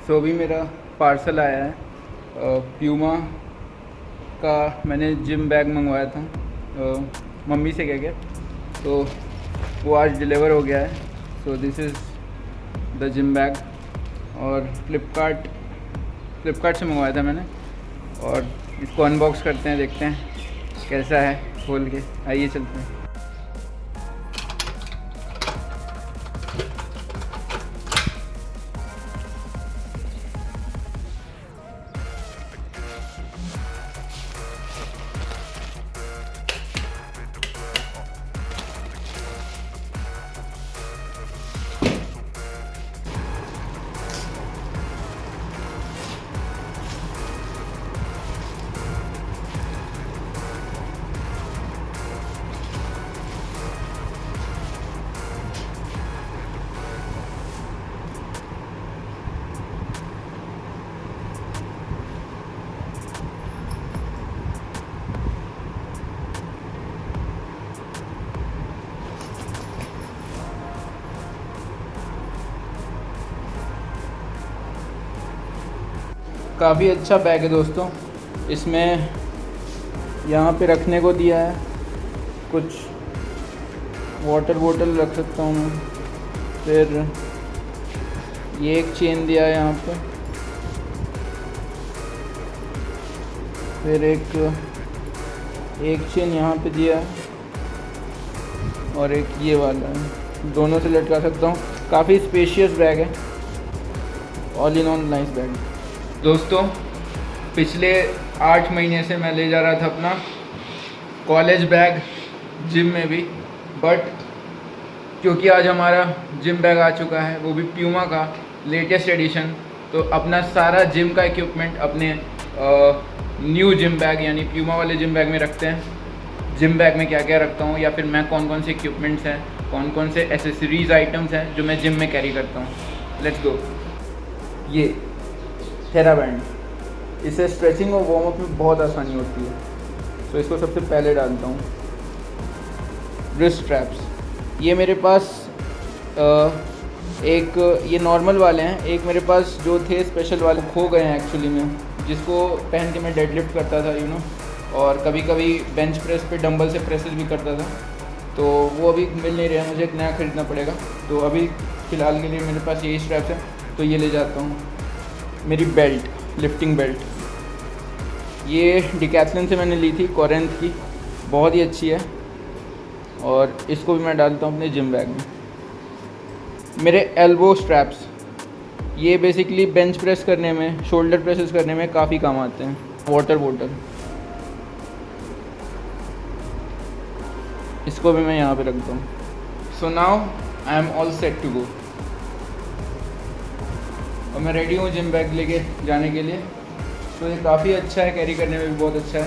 सो अभी मेरा पार्सल आया है प्यूमा का। मैंने जिम बैग मंगवाया था मम्मी से कह के, तो वो आज डिलीवर हो गया है। So this is the gym bag और फ्लिपकार्ट से मंगवाया था मैंने। और इसको अनबॉक्स करते हैं, देखते हैं कैसा है खोल के। आइए चलते हैं। काफ़ी अच्छा बैग है दोस्तों। इसमें यहाँ पे रखने को दिया है, कुछ वाटर बोतल रख सकता हूँ मैं। फिर ये एक चेन दिया है यहाँ पे, फिर एक चेन यहाँ पे दिया है और एक ये वाला है, दोनों से लटका सकता हूँ। काफ़ी स्पेशियस बैग है, all in all nice bag. दोस्तों पिछले 8 महीने से मैं ले जा रहा था अपना कॉलेज बैग जिम में भी, बट क्योंकि आज हमारा जिम बैग आ चुका है, वो भी प्यूमा का लेटेस्ट एडिशन, तो अपना सारा जिम का इक्विपमेंट अपने न्यू जिम बैग यानी प्यूमा वाले जिम बैग में रखते हैं। जिम बैग में क्या क्या रखता हूँ, या फिर मैं कौन कौन से इक्विपमेंट्स हैं, कौन कौन से एसेसरीज़ आइटम्स हैं जो मैं जिम में कैरी करता हूँ। Let's go. ये थेराबैंड, इससे स्ट्रेचिंग और वार्म अप में बहुत आसानी होती है, तो इसको सबसे पहले डालता हूँ। रिस्ट स्ट्रैप्स, ये मेरे पास एक ये नॉर्मल वाले हैं, एक मेरे पास जो थे स्पेशल वाले खो गए हैं एक्चुअली में, जिसको पहन के मैं डेडलिफ्ट करता था और कभी कभी बेंच प्रेस पे डंबल से प्रेसेस भी करता था, तो वो अभी मिल नहीं रहा, मुझे एक नया ख़रीदना पड़ेगा। तो अभी फ़िलहाल के लिए मेरे पास यही स्ट्रैप्स हैं, तो ये ले जाता हूँ। मेरी बेल्ट, लिफ्टिंग बेल्ट, ये डिकैथलन से मैंने ली थी, कोरेंथ की, बहुत ही अच्छी है, और इसको भी मैं डालता हूँ अपने जिम बैग में। मेरे एल्बो स्ट्रैप्स, ये बेसिकली बेंच प्रेस करने में, शोल्डर प्रेसेस करने में काफ़ी काम आते हैं। वाटर बोतल, इसको भी मैं यहाँ पे रखता हूँ। So now I am all set to go, और मैं रेडी हूँ जिम बैग लेके जाने के लिए। तो ये काफ़ी अच्छा है, कैरी करने में भी बहुत अच्छा है,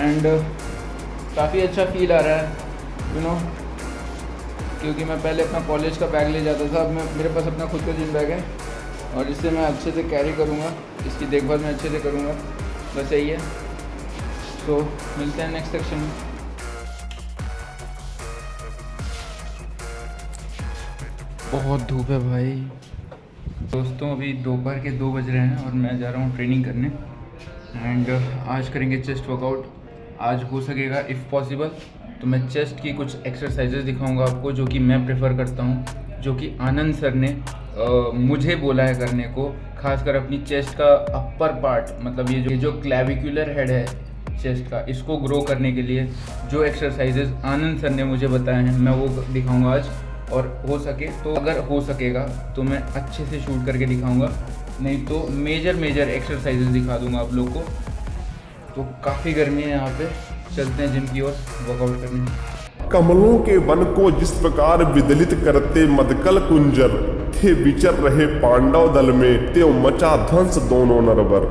एंड काफ़ी अच्छा फील आ रहा है क्योंकि मैं पहले अपना कॉलेज का बैग ले जाता था, अब मेरे पास अपना खुद का जिम बैग है, और इससे मैं अच्छे से कैरी करूँगा, इसकी देखभाल मैं अच्छे से करूँगा। बस यही है। तो मिलते हैं नेक्स्ट सेक्शन में। बहुत धूप है भाई। दोस्तों अभी दोपहर के 2 बज रहे हैं और मैं जा रहा हूँ ट्रेनिंग करने, एंड आज करेंगे चेस्ट वर्कआउट। आज हो सकेगा इफ़ पॉसिबल तो मैं चेस्ट की कुछ एक्सरसाइजेज दिखाऊंगा आपको, जो कि मैं प्रेफर करता हूँ, जो कि आनंद सर ने मुझे बोला है करने को, खासकर अपनी चेस्ट का अपर पार्ट, मतलब ये जो क्लैविकुलर हेड है चेस्ट का, इसको ग्रो करने के लिए जो एक्सरसाइजेज आनंद सर ने मुझे बताए हैं मैं वो दिखाऊंगा आज। और हो सके तो, अगर हो सकेगा तो मैं अच्छे से शूट करके दिखाऊंगा, नहीं तो मेजर एक्सरसाइजेज दिखा दूंगा आप लोग को। तो काफ़ी गर्मी है यहाँ पे, चलते हैं जिम की ओर वर्कआउट करने। कमलों के वन को जिस प्रकार विदलित करते मदकल कुंजर थे, विचर रहे पांडव दल में त्यों मचा ध्वंस दोनों नरवर।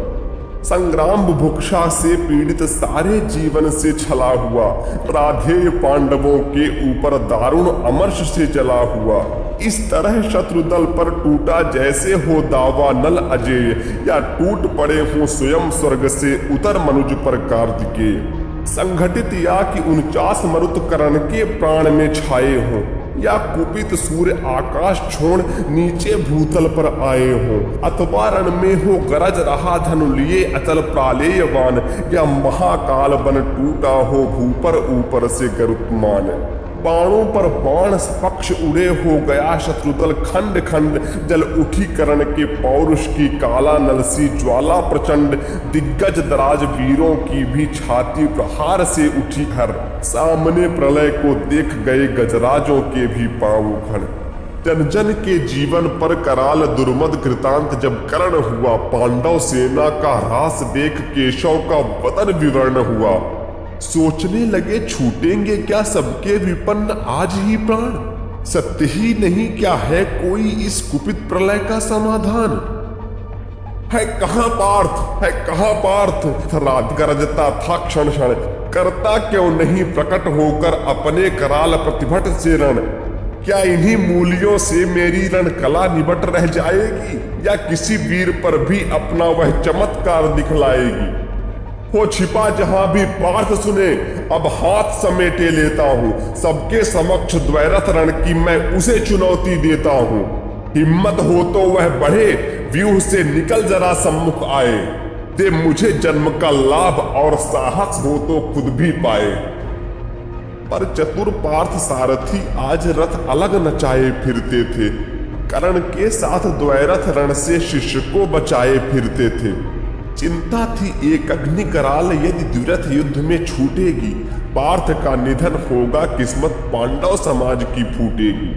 संग्राम बुभुक्षा से पीड़ित सारे जीवन से छला हुआ, राधेय पांडवों के ऊपर दारुण अमर्ष से जला हुआ। इस तरह शत्रु दल पर टूटा जैसे हो दावा नल अजय, या टूट पड़े हो स्वयं स्वर्ग से उतर मनुज पर कार्तिकेय। संघटित या कि 49 मरुत करण के प्राण में छाए हों, या कुपित सूर्य आकाश छोड़ नीचे भूतल पर आए हो, अथवा रण में हो गरज रहा धनु लिए अचल प्रालेयवान, या महाकाल बन टूटा हो भूपर ऊपर से गरुत्मान। बाणों पर बाण पक्ष उड़े हो गया शत्रुदल खंड खंड, जल उठी करण के पौरुष की काला नलसी ज्वाला प्रचंड। दिग्गज दराज वीरों की भी छाती प्रहार से उठी हर, सामने प्रलय को देख गए गजराजों के भी पांव उखड़। जन जन के जीवन पर कराल दुर्मद कृतांत जब कर्ण हुआ, पांडव सेना का ह्रास देख केशव का वतन विवर्ण हुआ। सोचने लगे छूटेंगे क्या सबके विपन्न आज ही प्राण, सत्य ही नहीं क्या है कोई इस कुपित प्रलय का समाधान। है कहाँ पार्थ, है कहाँ पार्थ, रात गरजता था क्षण क्षण, करता क्यों नहीं प्रकट होकर अपने कराल प्रतिभट से रण। क्या इन्हीं मूलियों से मेरी रण कला निबट रह जाएगी, या किसी वीर पर भी अपना वह चमत्कार दिखलाएगी। हो छिपा जहां भी पार्थ सुने, अब हाथ समेटे लेता हूं, सबके समक्ष द्वैरथ रण की मैं उसे चुनौती देता हूं। हिम्मत हो तो वह बढ़े, व्यूह से निकल जरा सम्मुख आए, दे मुझे जन्म का लाभ और साहस हो तो खुद भी पाए। पर चतुर पार्थ सारथी आज रथ अलग नचाए फिरते थे, कर्ण के साथ द्वैरथ रण से शिष्य को बचाए फिरते थे। चिंता थी एक अग्नि कराल, यदि द्विरथ युद्ध में छूटेगी, पार्थ का निधन होगा, किस्मत पांडव समाज की फूटेगी।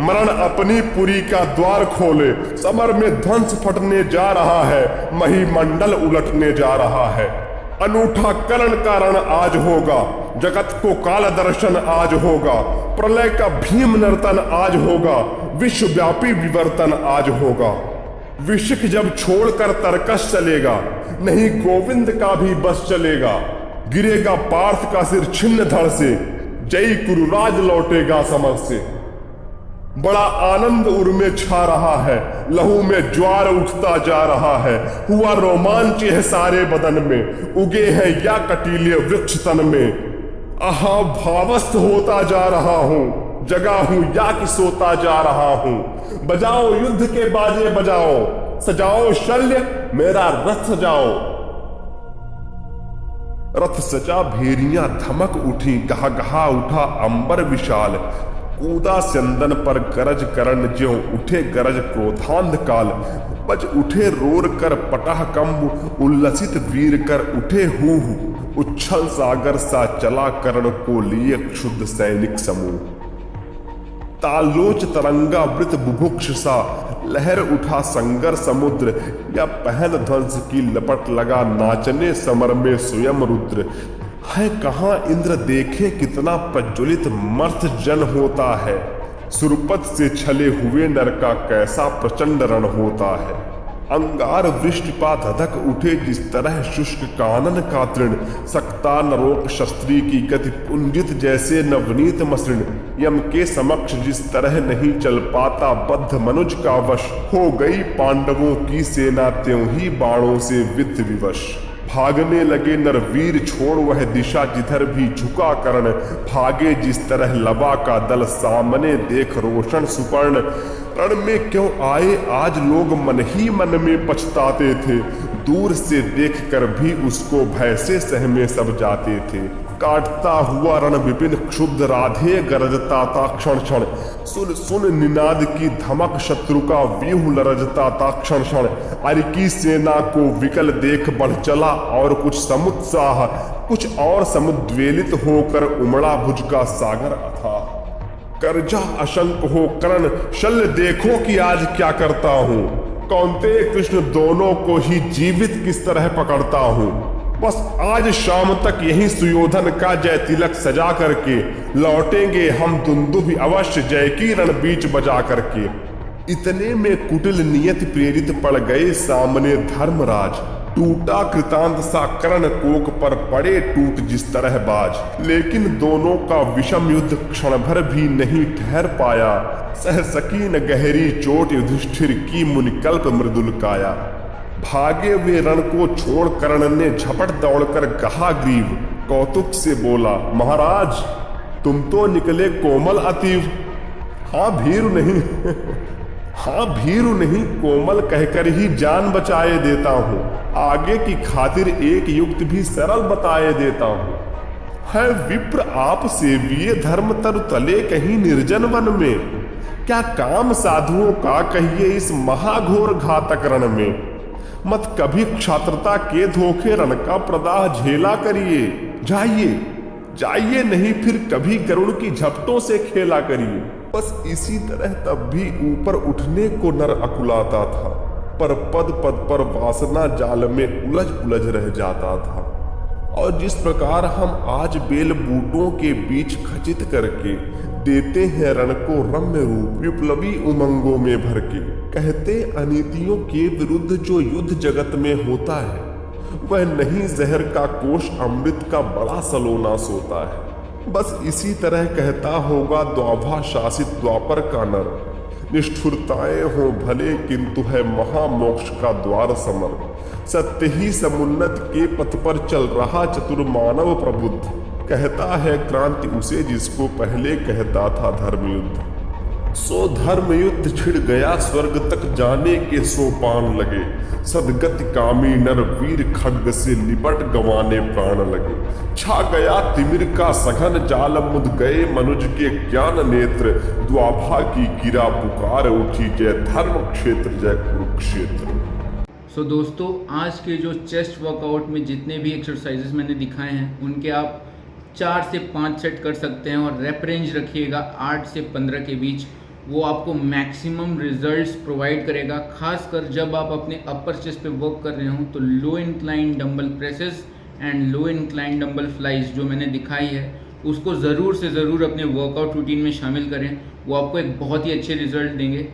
मरण अपनी पुरी का द्वार खोले, समर में ध्वंस फटने जा रहा है, महीमंडल उलटने जा रहा है। अनूठा कर्ण का रण आज होगा, जगत को काल दर्शन आज होगा। प्रलय का भीम नर्तन आज होगा, विश्वव्यापी विवर्तन आज होगा। विशिख जब छोड़कर तरकश चलेगा, नहीं गोविंद का भी बस चलेगा। गिरेगा पार्थ का सिर छिन्न धड़ से, जय कुरुराज लौटेगा समर से। बड़ा आनंद उर में छा रहा है, लहू में ज्वार उठता जा रहा है। हुआ रोमांच है सारे बदन में, उगे हैं या कटीले वृक्ष तन में। आहा भावस्थ होता जा रहा हूं, जगा हूं या कि सोता जा रहा हूं। बजाओ युद्ध के बाजे बजाओ, सजाओ शल्य मेरा रथ सजाओ। रथ सजा भेरियां धमक उठी, गहा गहा उठा अंबर विशाल। कूदा चंदन पर गरज करण, ज्यों उठे गरज क्रोधांध काल। बज उठे रोर कर पटह कंब, उल्लसित वीर कर उठे हूह। उच्छल सागर सा चला कर्ण को लिए क्षुद्ध सैनिक समूह। तालोच तरंगा वृत बुभुक्ष सा, लहर उठा संगर समुद्र। या पहन ध्वंस की लपट लगा, नाचने समर में स्वयं रुद्र। है कहाँ इंद्र देखे कितना प्रज्वलित मर्थ जन होता है। सुरपत से छले हुए नर का कैसा प्रचंड रण होता है। अंगार वृष्टिपात धधक उठे जिस तरह शुष्क कानन का तृण। सकता नरोक शस्त्री की गति पुंजित जैसे नवनीत मसृण। यम के समक्ष जिस तरह नहीं चल पाता बद्ध मनुज का वश। हो गई पांडवों की सेना त्यों ही बाणों से विद्ध विवश। भागने लगे नरवीर छोड़ वह दिशा जिधर भी झुका कर्ण। भागे जिस तरह लवा का दल सामने देख रोशन सुपर्ण। रण में क्यों आए आज लोग मन ही मन में पछताते थे। दूर से देखकर भी उसको भय से सहमे सब जाते थे। काटता हुआ रण विपिन क्षुब्ध राधे गरजता था क्षण क्षण। सुन सुन निनाद की धमक शत्रु का व्यूह लरजता था क्षण क्षण। अरि की सेना को विकल देख बढ़ चला और कुछ समुत्साह। कुछ और समुद्वेलित होकर उमड़ा भुज का सागर अथा। करजा अशंक हो कर्ण शल्य देखो कि आज क्या करता हूँ। कौन्तेय कृष्ण दोनों को ही जीवित किस तरह पकड़ता हूँ। बस आज शाम तक यही सुयोधन का जय तिलक सजा करके लौटेंगे हम दुंदुभि अवश्य जय की रण बीच बजा करके। इतने में कुटिल नियत प्रेरित पड़ गए सामने धर्मराज। टूटा कृतांत सा कर्ण कोक पर पड़े टूट जिस तरह बाज। लेकिन दोनों का विषम युद्ध क्षण भर भी नहीं ठहर पाया। सह सकी न गहरी चोट युधिष्ठिर की मुनिकल्प मृदुल काया। भागे वे रण को छोड़ कर्ण ने झपट दौड़कर कहा ग्रीव। कौतुक से बोला महाराज तुम तो निकले कोमल अतीव। हाँ भीरू नहीं हाँ भीरू नहीं, कोमल कहकर ही जान बचाए देता हूँ। आगे की खातिर एक युक्त भी सरल बताए देता हूँ। है विप्र आप सेविये धर्म तरु तले कहीं निर्जन वन में, क्या काम साधुओं का कहिए इस महाघोर घातक रण में। मत कभी क्षात्रता के धोखे रण का प्रदाह झेला करिए, जाइए जाइए नहीं फिर कभी गरुड़ की झपटों से खेला करिए। बस इसी तरह तब भी ऊपर उठने को नर अकुलाता था, पर पद पद पर वासना जाल में उलझ उलझ रह जाता था। और जिस प्रकार हम आज बेल बूटों के बीच खचित करके देते हैं रण को रम्य रूप विप्लवी उमंगों में भर के, कहते अनीतियों के विरुद्ध जो युद्ध जगत में होता है, वह नहीं जहर का कोष अमृत का बड़ा सलोना सोता है। बस इसी तरह कहता होगा द्वाभा शासित द्वापर का नर, निष्ठुरताएं हो भले किंतु है महामोक्ष का द्वार समर। सत्य ही समुन्नत के पथ पर चल रहा चतुर मानव प्रबुद्ध, कहता है क्रांति उसे जिसको पहले कहता था धर्मयुद्ध। सो धर्मयुद्ध छिड़ गया स्वर्ग तक जाने के सोपान लगे, सदगति कामी नर वीर खड्ग से लिपट गंवाने प्राण लगे। छा गया तिमिर का सघन जाल मुद गए मनुज के ज्ञान नेत्र, द्वाभा की गिरा पुकार उठी जय धर्म क्षेत्र जय कुरुक्षेत्र। सो दोस्तों, आज के जो चेस्ट वर्कआउट में जितने भी एक्सरसाइजेस मैंने दिखाए हैं उनके आप 4 से 5 सेट कर सकते हैं और रेप रेंज रखिएगा 8 से 15 के बीच। वो आपको मैक्सिमम रिजल्ट्स प्रोवाइड करेगा, खासकर जब आप अपने अपर चेस्ट पे वर्क कर रहे हो। तो low incline dumbbell presses and low incline dumbbell flies जो मैंने दिखाई है उसको ज़रूर से ज़रूर अपने वर्कआउट रूटीन में शामिल करें, वो आपको एक बहुत ही अच्छे रिजल्ट देंगे।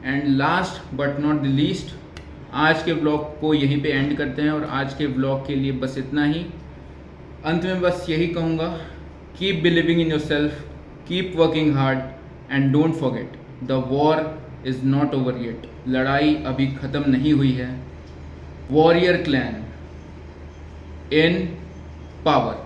And last but not the least, आज के व्लॉग को यहीं पे एंड करते हैं और आज के व्लॉग के लिए बस इतना ही। अंत में बस यही कहूँगा, keep believing in your self, keep working hard and don't forget the war is not over yet. लड़ाई अभी ख़त्म नहीं हुई है। वॉरियर क्लैन इन पावर।